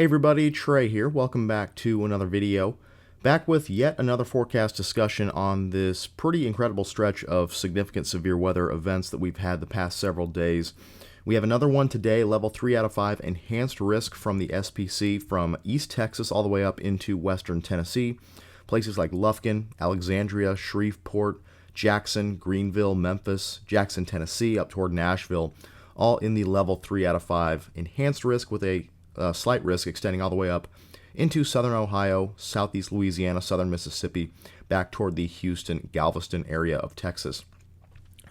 Hey everybody, Trey here. Welcome back to another video. Back with yet another forecast discussion on this pretty incredible stretch of significant severe weather events that we've had the past several days. We have another one today, level 3 out of 5, enhanced risk from the SPC from East Texas all the way up into western Tennessee. Places like Lufkin, Alexandria, Shreveport, Jackson, Greenville, Memphis, Jackson, Tennessee, up toward Nashville, all in the level 3 out of 5 enhanced risk with a slight risk extending all the way up into southern Ohio, southeast Louisiana, southern Mississippi, back toward the Houston, Galveston area of Texas.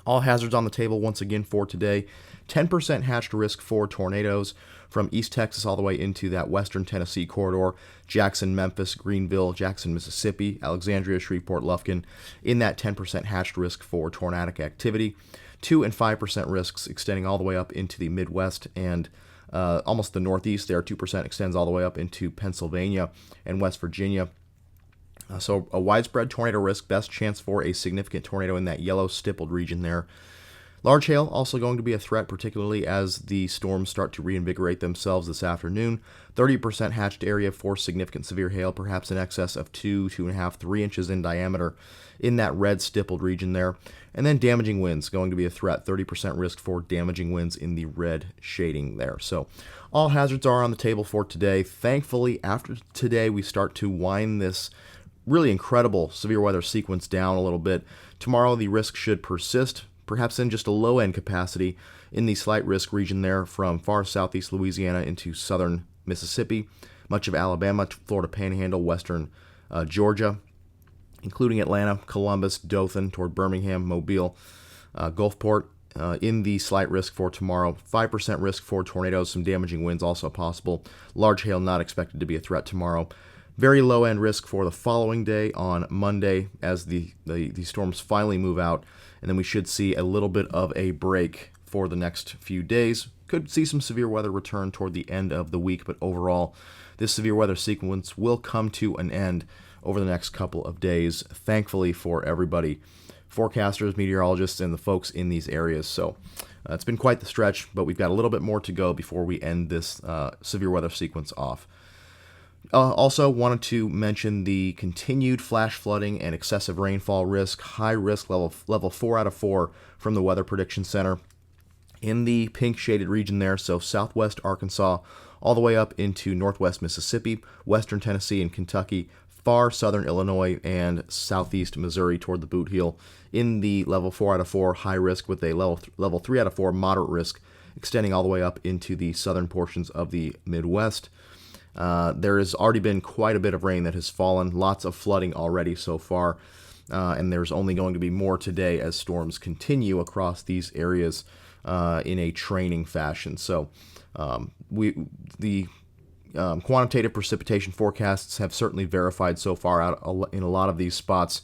All hazards on the table once again for today. 10% hatched risk for tornadoes from East Texas all the way into that western Tennessee corridor, Jackson, Memphis, Greenville, Jackson, Mississippi, Alexandria, Shreveport, Lufkin, in that 10% hatched risk for tornadic activity. 2 and 5% risks extending all the way up into the Midwest and almost the Northeast. There, 2% extends all the way up into Pennsylvania and West Virginia. So a widespread tornado risk, best chance for a significant tornado in that yellow stippled region there. Large hail also going to be a threat, particularly as the storms start to reinvigorate themselves this afternoon. 30% hatched area for significant severe hail, perhaps in excess of 2, 2.5, 3 inches in diameter in that red stippled region there. And then damaging winds going to be a threat, 30% risk for damaging winds in the red shading there. So all hazards are on the table for today. Thankfully, after today, we start to wind this really incredible severe weather sequence down a little bit. Tomorrow, the risk should persist, perhaps in just a low-end capacity in the slight risk region there from far southeast Louisiana into southern Mississippi, much of Alabama, Florida Panhandle, western Georgia, including Atlanta, Columbus, Dothan, toward Birmingham, Mobile, Gulfport, in the slight risk for tomorrow. 5% risk for tornadoes, some damaging winds also possible. Large hail not expected to be a threat tomorrow. Very low-end risk for the following day on Monday as the storms finally move out, and then we should see a little bit of a break for the next few days. Could see some severe weather return toward the end of the week, but overall, this severe weather sequence will come to an end over the next couple of days, thankfully for everybody, forecasters, meteorologists, and the folks in these areas. So it's been quite the stretch, but we've got a little bit more to go before we end this severe weather sequence off. Also wanted to mention the continued flash flooding and excessive rainfall risk, high risk level 4 out of 4 from the Weather Prediction Center in the pink shaded region there, so southwest Arkansas all the way up into northwest Mississippi, western Tennessee and Kentucky, far southern Illinois and southeast Missouri toward the Boot Heel in the level 4 out of 4 high risk with a level 3 out of 4 moderate risk extending all the way up into the southern portions of the Midwest. There has already been quite a bit of rain that has fallen, lots of flooding already so far, and there's only going to be more today as storms continue across these areas in a training fashion. So the quantitative precipitation forecasts have certainly verified so far out in a lot of these spots.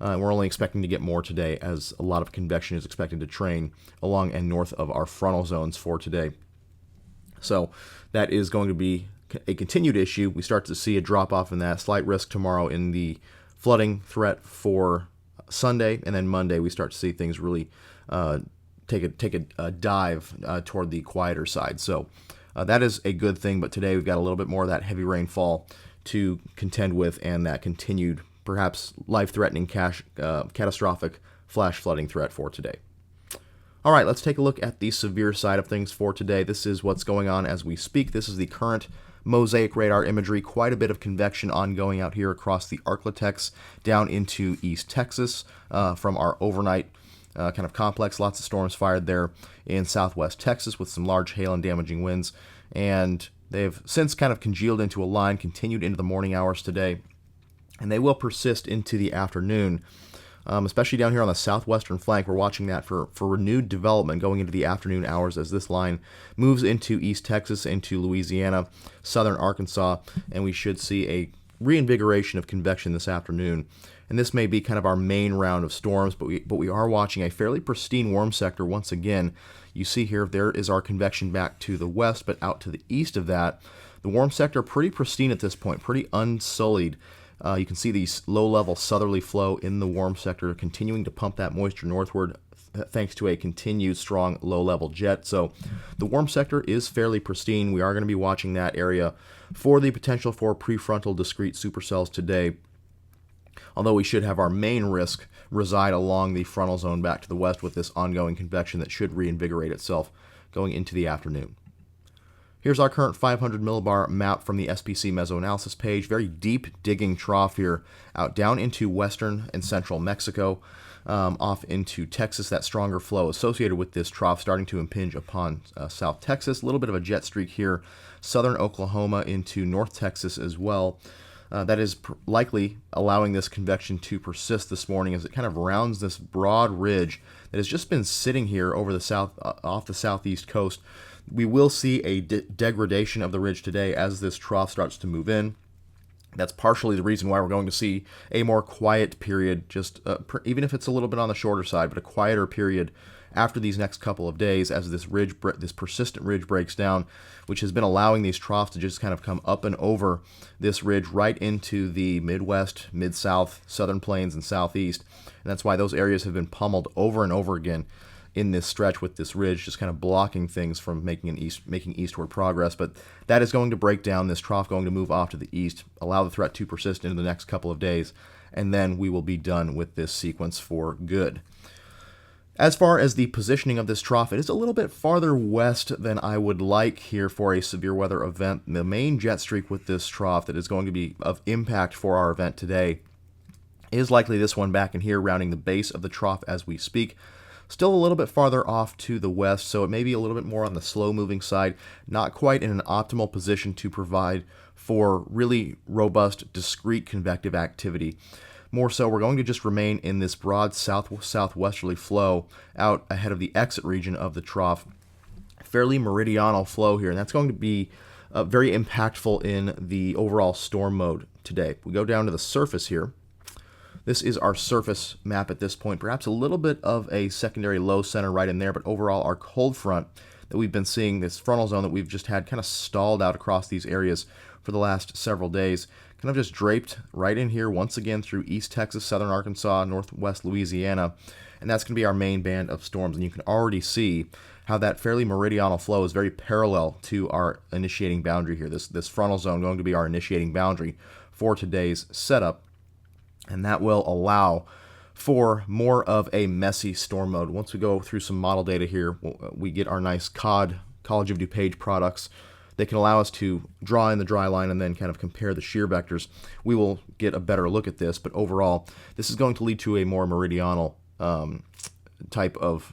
We're only expecting to get more today as a lot of convection is expected to train along and north of our frontal zones for today. So that is going to be a continued issue. We start to see a drop off in that, slight risk tomorrow in the flooding threat for Sunday, and then Monday we start to see things really take a dive toward the quieter side. So that is a good thing, but today we've got a little bit more of that heavy rainfall to contend with and that continued, perhaps life-threatening catastrophic flash flooding threat for today. All right, let's take a look at the severe side of things for today. This is what's going on as we speak. This is the current mosaic radar imagery. Quite a bit of convection ongoing out here across the Arklatex down into East Texas from our overnight kind of complex. Lots of storms fired there in southwest Texas with some large hail and damaging winds. And they've since kind of congealed into a line, continued into the morning hours today. And they will persist into the afternoon. Especially down here on the southwestern flank. We're watching that for renewed development going into the afternoon hours as this line moves into East Texas, into Louisiana, southern Arkansas, and we should see a reinvigoration of convection this afternoon. And this may be kind of our main round of storms, but we are watching a fairly pristine warm sector once again. You see here, there is our convection back to the west, but out to the east of that, the warm sector pretty pristine at this point, pretty unsullied. You can see the low-level southerly flow in the warm sector continuing to pump that moisture northward thanks to a continued strong low-level jet. So the warm sector is fairly pristine. We are going to be watching that area for the potential for prefrontal discrete supercells today, although we should have our main risk reside along the frontal zone back to the west with this ongoing convection that should reinvigorate itself going into the afternoon. Here's our current 500 millibar map from the SPC mesoanalysis page. Very deep digging trough here out down into western and central Mexico, off into Texas. That stronger flow associated with this trough starting to impinge upon South Texas. A little bit of a jet streak here, southern Oklahoma into North Texas as well. That is likely allowing this convection to persist this morning as it kind of rounds this broad ridge that has just been sitting here over the south, off the southeast coast. We will see a degradation of the ridge today as this trough starts to move in. That's partially the reason why we're going to see a more quiet period, just even if it's a little bit on the shorter side, but a quieter period after these next couple of days as this persistent ridge breaks down, which has been allowing these troughs to just kind of come up and over this ridge right into the Midwest, Mid-South, Southern Plains, and Southeast. And that's why those areas have been pummeled over and over again in this stretch with this ridge just kind of blocking things from making eastward progress. But that is going to break down, this trough going to move off to the east, allow the threat to persist into the next couple of days, and then we will be done with this sequence for good. As far as the positioning of this trough, it is a little bit farther west than I would like here for a severe weather event. The main jet streak with this trough that is going to be of impact for our event today is likely this one back in here, rounding the base of the trough as we speak. Still a little bit farther off to the west, so it may be a little bit more on the slow-moving side, not quite in an optimal position to provide for really robust, discrete convective activity. More so, we're going to just remain in this broad southwesterly flow out ahead of the exit region of the trough. Fairly meridional flow here, and that's going to be very impactful in the overall storm mode today. We go down to the surface here. This is our surface map at this point. Perhaps a little bit of a secondary low center right in there, but overall our cold front that we've been seeing, this frontal zone that we've just had kind of stalled out across these areas for the last several days, kind of just draped right in here once again through East Texas, Southern Arkansas, Northwest Louisiana, and that's going to be our main band of storms. And you can already see how that fairly meridional flow is very parallel to our initiating boundary here. This frontal zone going to be our initiating boundary for today's setup. And that will allow for more of a messy storm mode. Once we go through some model data here, we get our nice COD, College of DuPage products. They can allow us to draw in the dry line and then kind of compare the shear vectors. We will get a better look at this, but overall, this is going to lead to a more meridional type of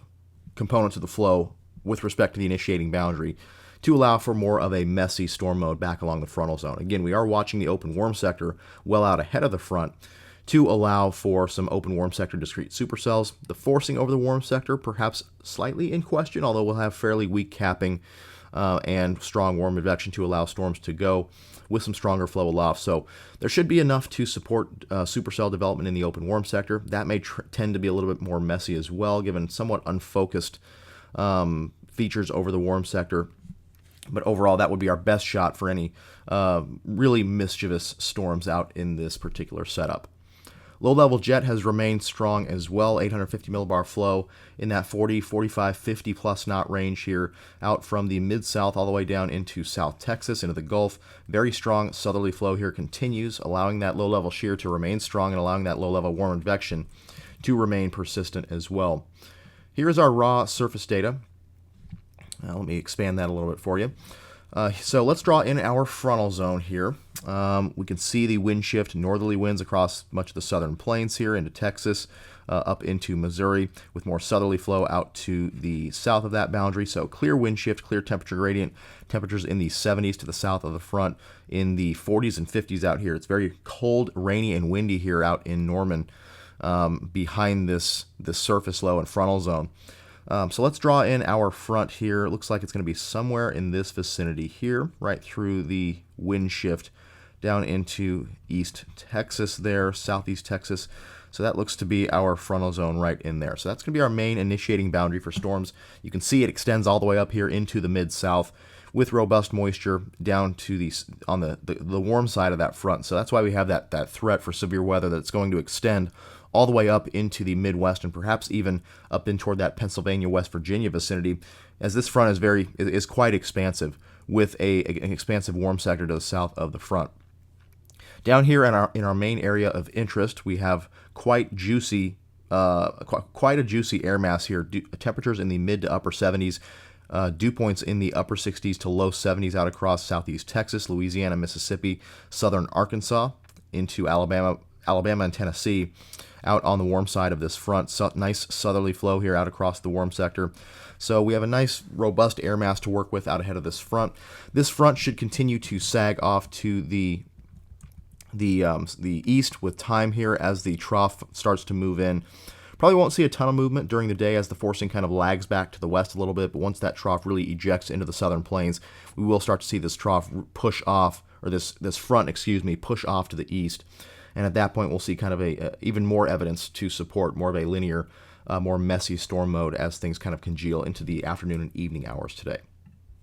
component to the flow with respect to the initiating boundary to allow for more of a messy storm mode back along the frontal zone. Again, we are watching the open warm sector well out ahead of the front to allow for some open warm sector discrete supercells. The forcing over the warm sector perhaps slightly in question, although we'll have fairly weak capping and strong warm advection to allow storms to go with some stronger flow aloft. So there should be enough to support supercell development in the open warm sector. That may tend to be a little bit more messy as well, given somewhat unfocused features over the warm sector. But overall, that would be our best shot for any really mischievous storms out in this particular setup. Low-level jet has remained strong as well, 850 millibar flow in that 40, 45, 50 plus knot range here out from the mid-south all the way down into South Texas, into the Gulf. Very strong southerly flow here continues, allowing that low-level shear to remain strong and allowing that low-level warm advection to remain persistent as well. Here is our raw surface data. Let me expand that a little bit for you. So let's draw in our frontal zone here. We can see the wind shift, northerly winds across much of the southern plains here into Texas, up into Missouri, with more southerly flow out to the south of that boundary. So clear wind shift, clear temperature gradient, temperatures in the 70s to the south of the front, in the 40s and 50s out here. It's very cold, rainy, and windy here out in Norman behind this surface low and frontal zone. So let's draw in our front here. It looks like it's going to be somewhere in this vicinity here, right through the wind shift down into East Texas there, Southeast Texas. So that looks to be our frontal zone right in there. So that's going to be our main initiating boundary for storms. You can see it extends all the way up here into the mid-south with robust moisture down to the warm side of that front. So that's why we have that threat for severe weather that's going to extend all the way up into the Midwest and perhaps even up in toward that Pennsylvania, West Virginia vicinity, as this front is quite expansive, with an expansive warm sector to the south of the front. Down here in our main area of interest, we have quite a juicy air mass here. Temperatures in the mid to upper 70s, dew points in the upper 60s to low 70s out across southeast Texas, Louisiana, Mississippi, southern Arkansas, into Alabama and Tennessee. Out on the warm side of this front, nice southerly flow here out across the warm sector. So we have a nice robust air mass to work with out ahead of this front. This front should continue to sag off to the east with time here as the trough starts to move in. Probably won't see a ton of movement during the day as the forcing kind of lags back to the west a little bit, but once that trough really ejects into the southern plains, we will start to see this trough push off, or this front, push off to the east. And at that point, we'll see kind of even more evidence to support more of a linear, more messy storm mode as things kind of congeal into the afternoon and evening hours today.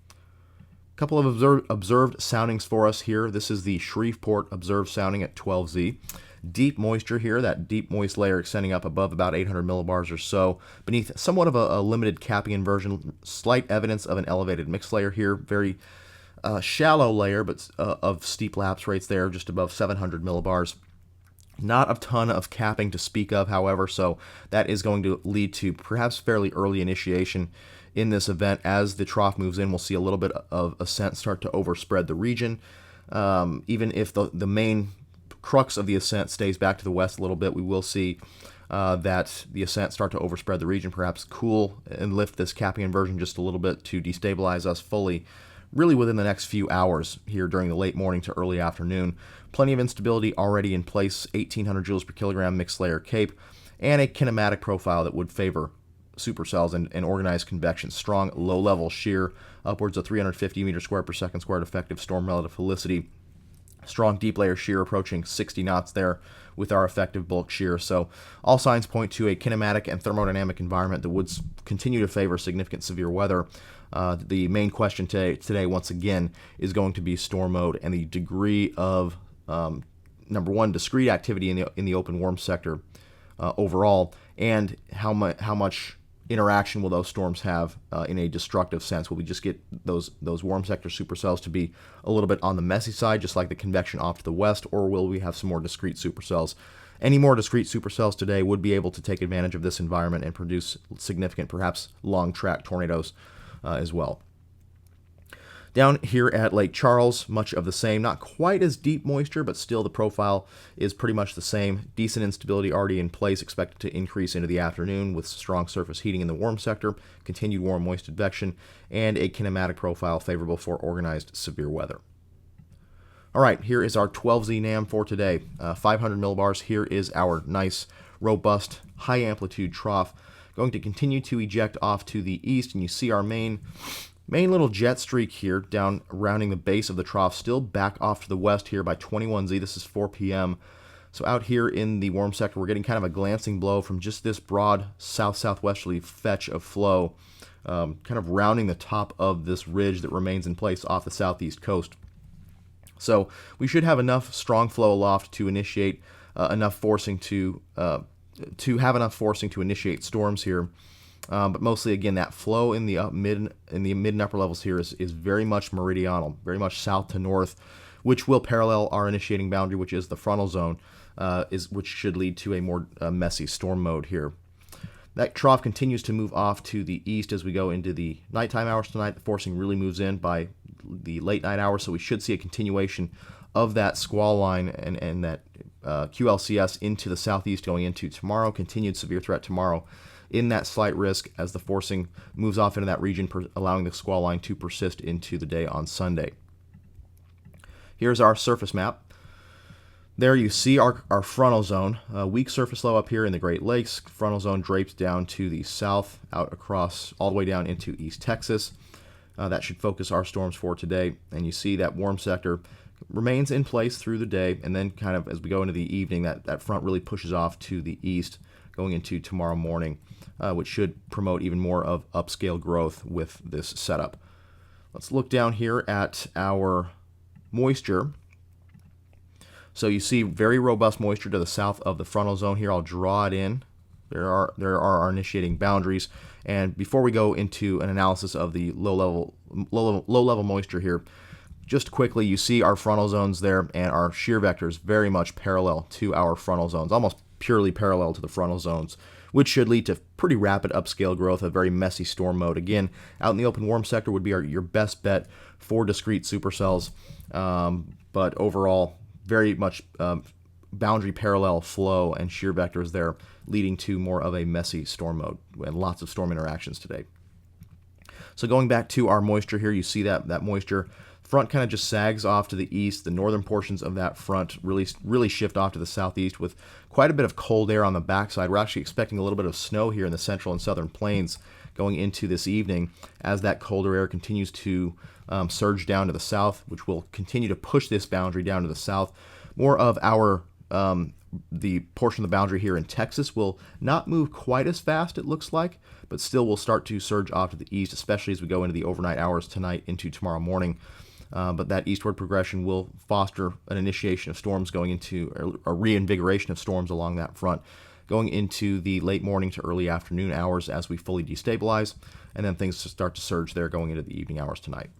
A couple of observed soundings for us here. This is the Shreveport observed sounding at 12Z. Deep moisture here, that deep moist layer extending up above about 800 millibars or so, beneath somewhat of a limited capping inversion. Slight evidence of an elevated mixed layer here. Very shallow layer, but of steep lapse rates there, just above 700 millibars. Not a ton of capping to speak of, however, so that is going to lead to perhaps fairly early initiation in this event. As the trough moves in, we'll see a little bit of ascent start to overspread the region. Even if the main crux of the ascent stays back to the west a little bit, we will see that the ascent start to overspread the region, perhaps cool and lift this capping inversion just a little bit to destabilize us fully, really within the next few hours here during the late morning to early afternoon. Plenty of instability already in place, 1,800 joules per kilogram mixed layer CAPE, and a kinematic profile that would favor supercells and organized convection. Strong low-level shear, upwards of 350 meters squared per second squared effective storm relative helicity. Strong deep layer shear approaching 60 knots there with our effective bulk shear. So all signs point to a kinematic and thermodynamic environment that would continue to favor significant severe weather. The main question today, once again, is going to be storm mode and the degree of, number one, discrete activity in the open warm sector overall, and how much interaction will those storms have in a destructive sense? Will we just get those warm sector supercells to be a little bit on the messy side, just like the convection off to the west, or will we have some more discrete supercells? Any more discrete supercells today would be able to take advantage of this environment and produce significant, perhaps long-track tornadoes as well. Down here at Lake Charles, much of the same. Not quite as deep moisture, but still the profile is pretty much the same. Decent instability already in place, expected to increase into the afternoon with strong surface heating in the warm sector, continued warm moist advection, and a kinematic profile favorable for organized severe weather. All right, here is our 12Z NAM for today. 500 millibars. Here is our nice, robust, high amplitude trough. Going to continue to eject off to the east, and you see our main little jet streak here down rounding the base of the trough, still back off to the west here by 21Z. This is 4 p.m. So out here in the warm sector, we're getting kind of a glancing blow from just this broad south-southwesterly fetch of flow, kind of rounding the top of this ridge that remains in place off the southeast coast. So we should have enough strong flow aloft to initiate enough forcing to have enough forcing to initiate storms here. But mostly, again, that flow in the mid and upper levels here is very much meridional, very much south to north, which will parallel our initiating boundary, which is the frontal zone, which should lead to a more messy storm mode here. That trough continues to move off to the east as we go into the nighttime hours tonight. The forcing really moves in by the late night hours, so we should see a continuation of that squall line and that QLCS into the southeast going into tomorrow. Continued severe threat tomorrow in that slight risk as the forcing moves off into that region, allowing the squall line to persist into the day on Sunday. Here's our surface map. There you see our frontal zone. Weak surface low up here in the Great Lakes. Frontal zone draped down to the south, out across, all the way down into East Texas. That should focus our storms for today. And you see that warm sector remains in place through the day, and then kind of as we go into the evening, that front really pushes off to the east going into tomorrow morning, which should promote even more of upscale growth with this setup. Let's look down here at our moisture. So you see very robust moisture to the south of the frontal zone here. I'll draw it in. There are our initiating boundaries. And before we go into an analysis of the low level moisture here, just quickly, you see our frontal zones there and our shear vectors very much parallel to our frontal zones, almost purely parallel to the frontal zones, which should lead to pretty rapid upscale growth, a very messy storm mode. Again, out in the open warm sector would be your best bet for discrete supercells, but overall, very much boundary parallel flow and shear vectors there, leading to more of a messy storm mode and lots of storm interactions today. So going back to our moisture here, you see that moisture front kind of just sags off to the east. The northern portions of that front really shift off to the southeast with quite a bit of cold air on the backside. We're actually expecting a little bit of snow here in the central and southern plains going into this evening as that colder air continues to surge down to the south, which will continue to push this boundary down to the south. More of our the portion of the boundary here in Texas will not move quite as fast, it looks like, but still will start to surge off to the east, especially as we go into the overnight hours tonight into tomorrow morning. But that eastward progression will foster an initiation of storms going into a reinvigoration of storms along that front, going into the late morning to early afternoon hours as we fully destabilize, and then things start to surge there going into the evening hours tonight.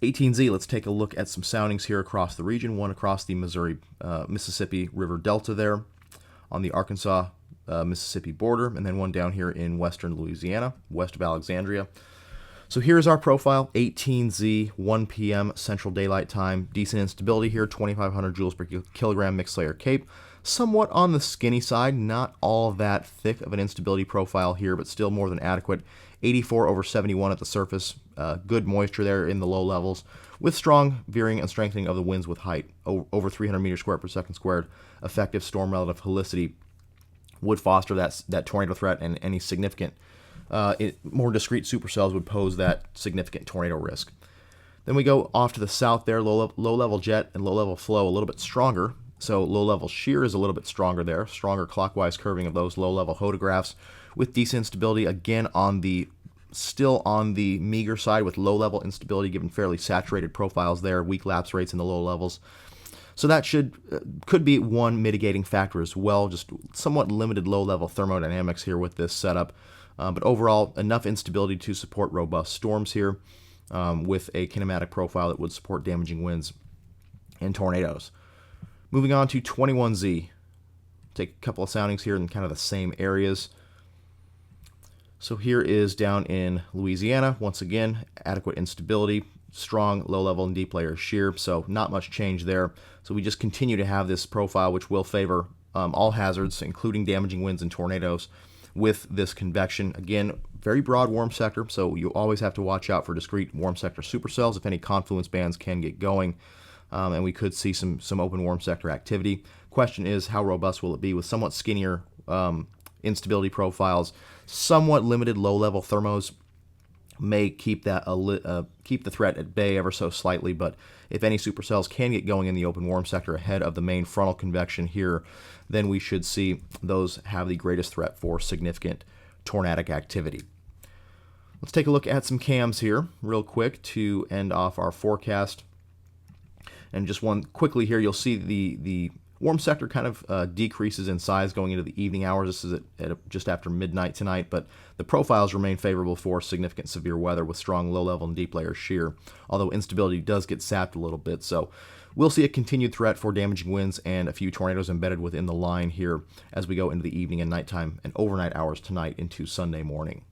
18Z, let's take a look at some soundings here across the region, one across the Mississippi River Delta there on the Arkansas-Mississippi border, and then one down here in western Louisiana, west of Alexandria. So here's our profile, 18Z, 1 p.m. Central Daylight Time. Decent instability here, 2,500 joules per kilogram mixed layer CAPE. Somewhat on the skinny side, not all that thick of an instability profile here, but still more than adequate. 84 over 71 at the surface. Good moisture there in the low levels, with strong veering and strengthening of the winds with height, over 300 meters squared per second squared. Effective storm relative helicity would foster that tornado threat, and any significant more discrete supercells would pose that significant tornado risk. Then we go off to the south there, low-level jet and low-level flow a little bit stronger. So low-level shear is a little bit stronger there, stronger clockwise curving of those low-level photographs with decent instability, again still on the meager side with low-level instability given fairly saturated profiles there, weak lapse rates in the low levels. So that could be one mitigating factor as well, just somewhat limited low-level thermodynamics here with this setup. But overall, enough instability to support robust storms here with a kinematic profile that would support damaging winds and tornadoes. Moving on to 21Z. Take a couple of soundings here in kind of the same areas. So here is down in Louisiana. Once again, adequate instability, strong low-level and deep layer shear, so not much change there. So we just continue to have this profile which will favor all hazards, including damaging winds and tornadoes, with this convection. Again, very broad warm sector, so you always have to watch out for discrete warm sector supercells if any confluence bands can get going, and we could see some open warm sector activity. Question is, how robust will it be with somewhat skinnier instability profiles? Somewhat limited low-level thermos may keep the threat at bay ever so slightly, but if any supercells can get going in the open warm sector ahead of the main frontal convection here, then we should see those have the greatest threat for significant tornadic activity. Let's take a look at some cams here real quick to end off our forecast. And just one quickly here, you'll see the warm sector kind of decreases in size going into the evening hours. This is at just after midnight tonight, but the profiles remain favorable for significant severe weather with strong low-level and deep layer shear, although instability does get sapped a little bit. So we'll see a continued threat for damaging winds and a few tornadoes embedded within the line here as we go into the evening and nighttime and overnight hours tonight into Sunday morning.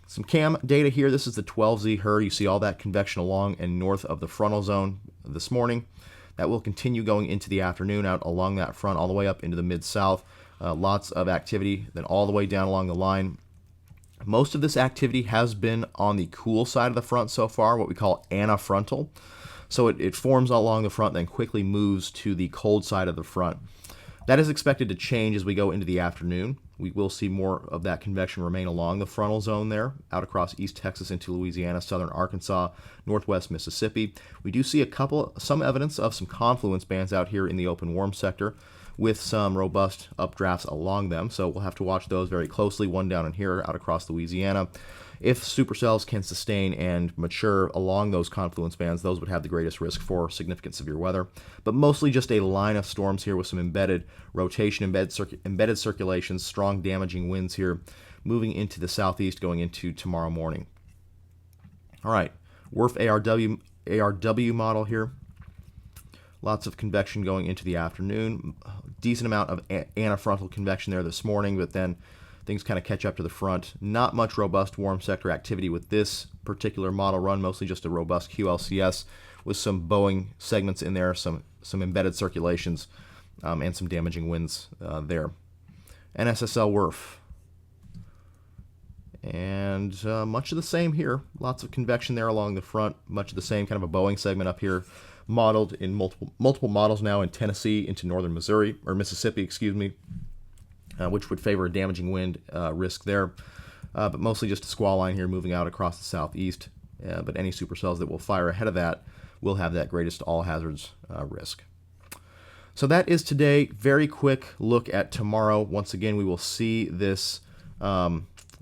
Some cam data here. This is the 12Z HER. You see all that convection along and north of the frontal zone this morning. That will continue going into the afternoon out along that front all the way up into the mid-south. Lots of activity, then all the way down along the line. Most of this activity has been on the cool side of the front so far, what we call anafrontal. So it forms along the front, then quickly moves to the cold side of the front. That is expected to change as we go into the afternoon. We will see more of that convection remain along the frontal zone there, out across East Texas into Louisiana, southern Arkansas, northwest Mississippi. We do see some evidence of some confluence bands out here in the open warm sector with some robust updrafts along them. So we'll have to watch those very closely. One down in here out across Louisiana. If supercells can sustain and mature along those confluence bands, those would have the greatest risk for significant severe weather. But mostly just a line of storms here with some embedded rotation, embedded circulations, strong damaging winds here, moving into the southeast going into tomorrow morning. All right, WRF ARW model here. Lots of convection going into the afternoon. Decent amount of antifrontal convection there this morning, but then things kind of catch up to the front. Not much robust warm sector activity with this particular model run, mostly just a robust QLCS with some bowing segments in there, some embedded circulations, and some damaging winds there. NSSL WRF. And much of the same here. Lots of convection there along the front. Much of the same, kind of a bowing segment up here, modeled in multiple models now in Tennessee into northern Missouri, or Mississippi, excuse me, which would favor a damaging wind risk there. But mostly just a squall line here moving out across the southeast. But any supercells that will fire ahead of that will have that greatest all hazards risk. So that is today. Very quick look at tomorrow. Once again, we will see this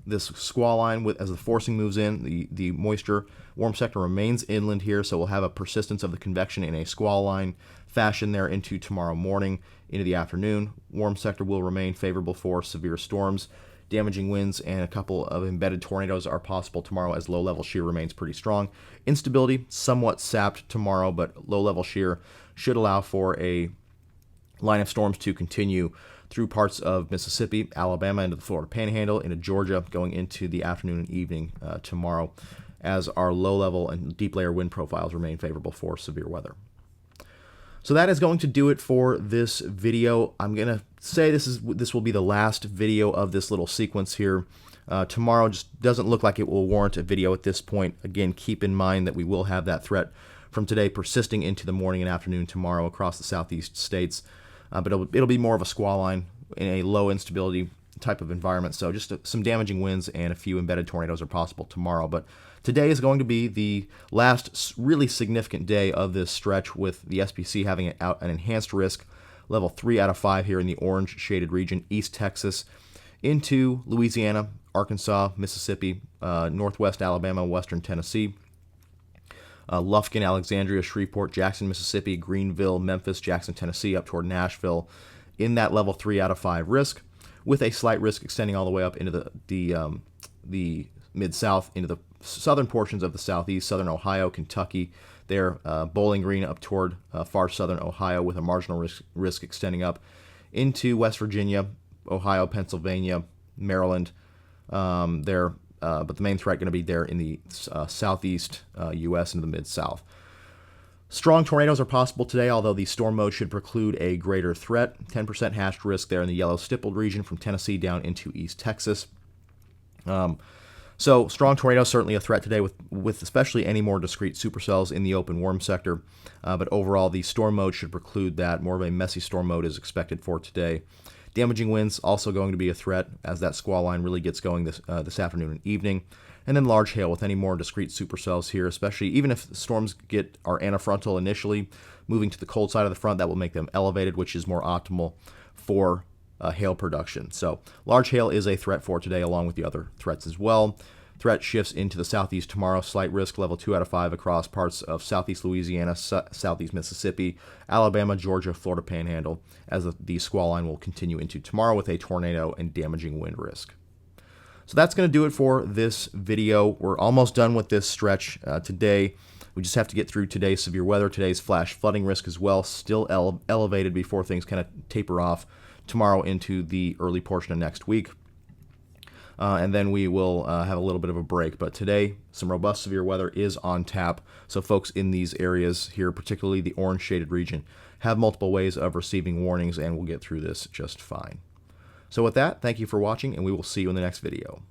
this squall line as the forcing moves in. The moisture warm sector remains inland here, so we'll have a persistence of the convection in a squall line fashion there into tomorrow morning, into the afternoon. Warm sector will remain favorable for severe storms. Damaging winds and a couple of embedded tornadoes are possible tomorrow as low-level shear remains pretty strong. Instability somewhat sapped tomorrow, but low-level shear should allow for a line of storms to continue through parts of Mississippi, Alabama, into the Florida Panhandle, into Georgia, going into the afternoon and evening tomorrow, as our low-level and deep layer wind profiles remain favorable for severe weather. So that is going to do it for this video. I'm going to say this will be the last video of this little sequence here. Tomorrow just doesn't look like it will warrant a video at this point. Again, keep in mind that we will have that threat from today persisting into the morning and afternoon tomorrow across the southeast states. But it'll be more of a squall line in a low instability type of environment. So just some damaging winds and a few embedded tornadoes are possible tomorrow. But today is going to be the last really significant day of this stretch, with the SPC having an enhanced risk, level 3 out of 5 here in the orange shaded region, East Texas, into Louisiana, Arkansas, Mississippi, northwest Alabama, western Tennessee, Lufkin, Alexandria, Shreveport, Jackson, Mississippi, Greenville, Memphis, Jackson, Tennessee, up toward Nashville, in that level 3 out of 5 risk, with a slight risk extending all the way up into the mid-south, into the southern portions of the southeast, southern Ohio, Kentucky, there, Bowling Green up toward far southern Ohio, with a marginal risk extending up into West Virginia, Ohio, Pennsylvania, Maryland, there. But the main threat going to be there in the southeast U.S. and the mid-south. Strong tornadoes are possible today, although the storm mode should preclude a greater threat. 10% hashed risk there in the yellow stippled region from Tennessee down into East Texas. So strong tornadoes certainly a threat today, with especially any more discrete supercells in the open warm sector. But overall, the storm mode should preclude that. More of a messy storm mode is expected for today. Damaging winds also going to be a threat as that squall line really gets going this afternoon and evening. And then large hail with any more discrete supercells here, especially even if the storms are antifrontal initially, moving to the cold side of the front, that will make them elevated, which is more optimal for hail production. So large hail is a threat for today, along with the other threats as well. Threat shifts into the southeast tomorrow. Slight risk, level 2 out of 5 across parts of southeast Louisiana, southeast Mississippi, Alabama, Georgia, Florida Panhandle, as the squall line will continue into tomorrow with a tornado and damaging wind risk. So that's going to do it for this video. We're almost done with this stretch today. We just have to get through today's severe weather, today's flash flooding risk as well, still elevated before things kind of taper off tomorrow into the early portion of next week. And then we will have a little bit of a break. But today, some robust severe weather is on tap. So folks in these areas here, particularly the orange shaded region, have multiple ways of receiving warnings, and we'll get through this just fine. So with that, thank you for watching, and we will see you in the next video.